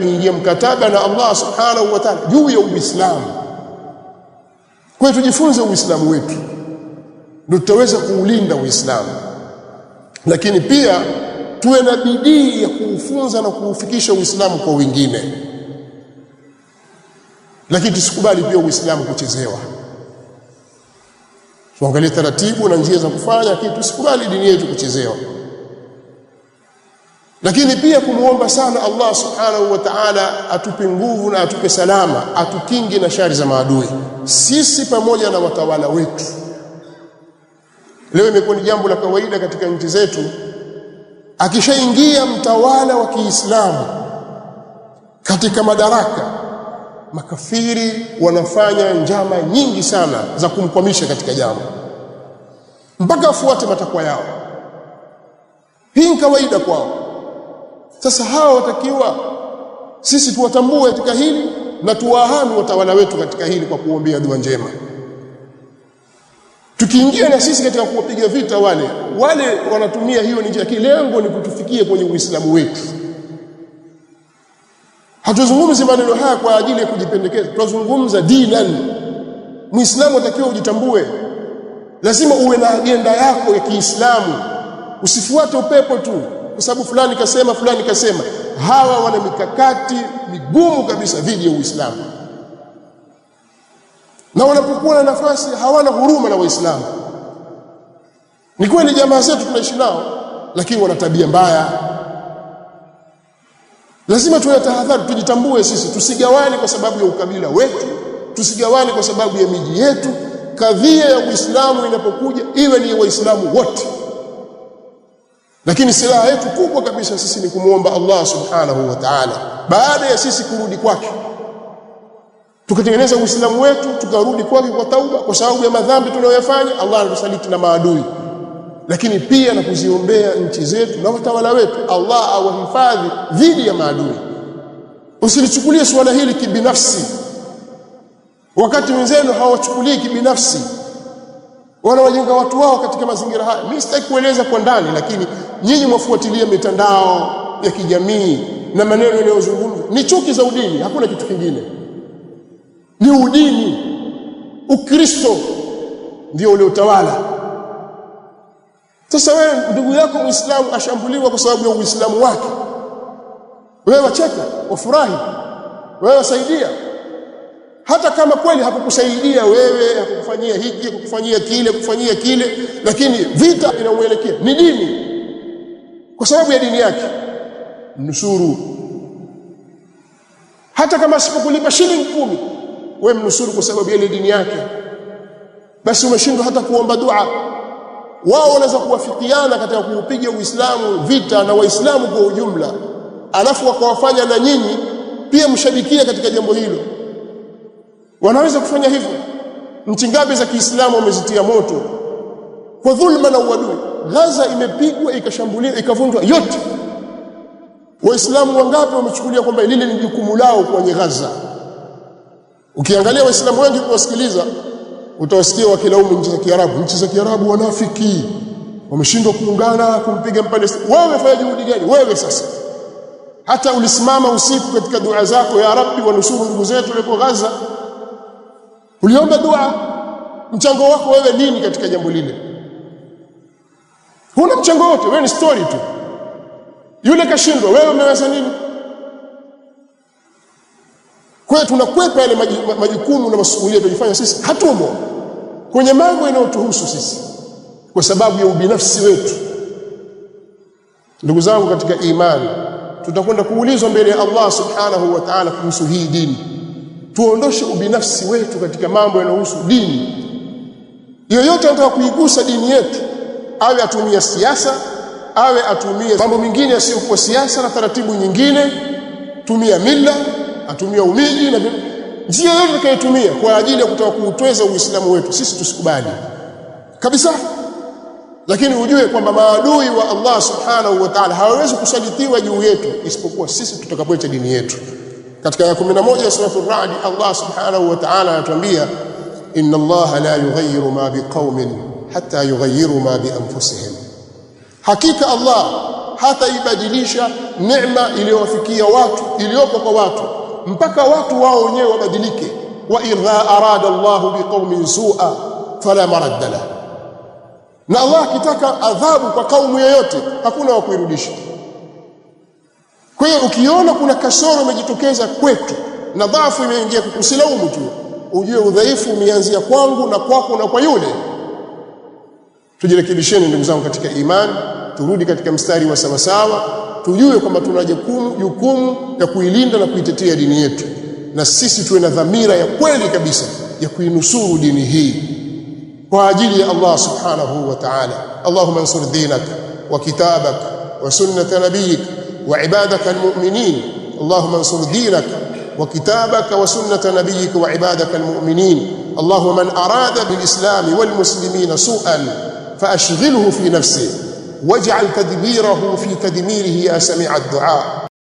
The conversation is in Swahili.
kuingia mkataba na Allah subhanahu wa ta'ala juu ya Uislamu. Kwa hiyo tujifunze Uislamu wetu ndio tutaweza kuulinda Uislamu, lakini pia tuwe na bidii ya kuufunza na kuufikisha Uislamu kwa wengine, lakini tusikubali pia Uislamu kuchezewa. Tuangalie taratibu na njia za kufanya kitu, tusikubali dini yetu kuchezewa. Lakini pia kumuomba sana Allah subhanahu wa ta'ala atupe nguvu na atupe salama, atukinge na shari za maadui, sisi pamoja na watawala wetu. Leo imekuwa ni jambo la kawaida katika nchi zetu, akishaingia mtawala wa Kiislamu katika madaraka, makafiri wanafanya njama nyingi sana za kumkwamisha katika jambo mpaka afuate matakwa yao. Hii ni kawaida kwao. Sasa hawa watakiwa sisi tuwatambue katika hili na tuwahami watawala wetu katika hili kwa kuombea dua njema. Tukiingia na sisi katika kuwapiga vita wale wanatumia hiyo ni njia, lengo ni kutufikia kwenye Uislamu wetu. Hatuzungumzi maneno haya kwa ajili ya kujipendekeza, tunazungumza dinan. Muislamu atakiwa ujitambue, lazima uwe na agenda yako ya Kiislamu, usifuate upepo tu kwa sababu fulani kasema fulani kasema. Hawa wana mikakati migumu kabisa dhidi ya Uislamu, na wanapokuwa na nafasi hawana huruma na Waislamu. Ni kweli jamaa zetu tunaishi nao, lakini wana tabia mbaya. Lazima tuwe tahadhari, tujitambue sisi, tusigawane kwa sababu ya ukabila wetu, tusigawane kwa sababu ya miji yetu. Kadhia ya Uislamu inapokuja iwe ni Waislamu wote. Lakini silaha yetu kubwa kabisa sisi ni kumuomba Allah subhanahu wa ta'ala, baada ya sisi kurudi kwake, tukatengeneza Uislamu wetu, tukarudi kwake kwa tauba, kwa sababu ya madhambi tunayoyafanya. Allah anatusaliti na maadui, lakini pia na kuziombea nchi zetu na watawala wetu, Allah awahifadhi dhidi ya maadui. Usilichukulie swala hili kibinafsi, wakati wenzenu hawachukulii kibinafsi, wanawajenga watu wao katika mazingira haya. Mimi sitaki kueleza kwa ndani, lakini nyinyi mwafuatilia mitandao ya kijamii na maneno yanayozungumzwa ni chuki za udini, hakuna kitu kingine. Ni udini, Ukristo ndio ule utawala. Sasa wewe ndugu yako Muislamu ashambuliwa kwa sababu ya Uislamu wake, wewe wacheka, wafurahi, wewe wasaidia, hata kama kweli hakukusaidia wewe, hakukufanyia hiki, hakukufanyia kile, lakini vita inamuelekea ni dini, kwa sababu ya dini yake mnusuru. Hata kama asipokulipa shilingi 10, wewe mnusuru kwa sababu ya ile dini yake. Basi umeshindwa hata kuomba dua. Wao wanaweza kuwafikiana katika kuupiga Uislamu vita na Waislamu kwa ujumla, alafu wakawafanya na nyinyi pia mshabikia katika jambo hilo. Wanaweza kufanya hivyo. Nchi ngapi za Kiislamu wamezitia moto kwa dhulma na uadui? Gaza imepigwa, ikashambuliwa, ikavunjwa yote. Waislamu wangapi wamechukulia kwamba lile ni jukumu lao kwenye Gaza? Ukiangalia Waislamu wengi kuwasikiliza, utawasikia wakilaumu nchi za Kiarabu. Nchi za Kiarabu wanafiki, wameshindwa kuungana kumpiga Mpalestina. Wewe umefanya juhudi gani wewe sasa? Hata ulisimama usiku katika dua zako, ya Rabbi wanusuru ndugu zetu walipo Gaza, uliomba dua. Mchango wako wewe nini katika jambo lile? Huna mchango wote, wewe ni story tu. Yule kashindwa, wewe umeweza nini? Kwa hiyo tunakwepa yale majukumu na masuhulia tunayofanya sisi, hatumo kwenye mambo yanayotuhusu sisi kwa sababu ya ubinafsi wetu. Ndugu zangu katika imani, tutakwenda kuulizwa mbele ya Allah subhanahu wa ta'ala kuhusu hii dini. Tuondoshe ubinafsi wetu katika mambo yanayohusu dini. Yoyote anataka kuigusa dini yetu, awe atumia siasa, awe atumie mambo mengine yasiyokuwa siasa na taratibu nyingine, tumia mila, atumia umiji na njia yoyote atakayotumia kwa ajili ya kutaka kuutweza Uislamu wetu, sisi tusikubali kabisa. Lakini ujue kwamba maadui wa Allah subhanahu wa ta'ala hawawezi kusalitiwa juu yetu isipokuwa sisi tutakapoacha dini yetu. Katika aya 11 ya sura Ar-Ra'd, Allah subhanahu wa ta'ala anatuambia, inna Allah la yughayyiru ma biqaumin hatta yughayyiru ma bi anfusihim. Hakika Allah hata ibadilisha neema iliyowafikia watu, iliyopo kwa watu, mpaka watu wao wenyewe wabadilike. Wa idha arada Allahu biqaumin su'a fala maradda lahu, na Allah akitaka adhabu kwa kaumu yoyote hakuna wa kuirudisha. Kwa hiyo ukiona kuna kasoro imejitokeza kwetu na dhaifu imeingia, kukusilaumu tu, ujue udhaifu umeanzia kwangu na kwako na kwa yule. Tujirekebisheni ndugu zangu katika imani, turudi katika mstari wa sawasawa, tujue kwamba tuna jukumu ya kuilinda na kuitetea dini yetu, na sisi tuwe na dhamira ya kweli kabisa ya kuinusuru dini hii kwa ajili ya Allah subhanahu wa ta'ala. Allahumma ansur dinaka wa kitabaka wa sunnata nabiyika wa ibadaka almu'minin. Allahumma ansur dinaka wa kitabaka wa sunnata nabiyika wa ibadaka almu'minin. Allahumma man arada bil islam wal muslimin su'an فأشغله في نفسه واجعل تدبيره في تدميره يا سميع الدعاء.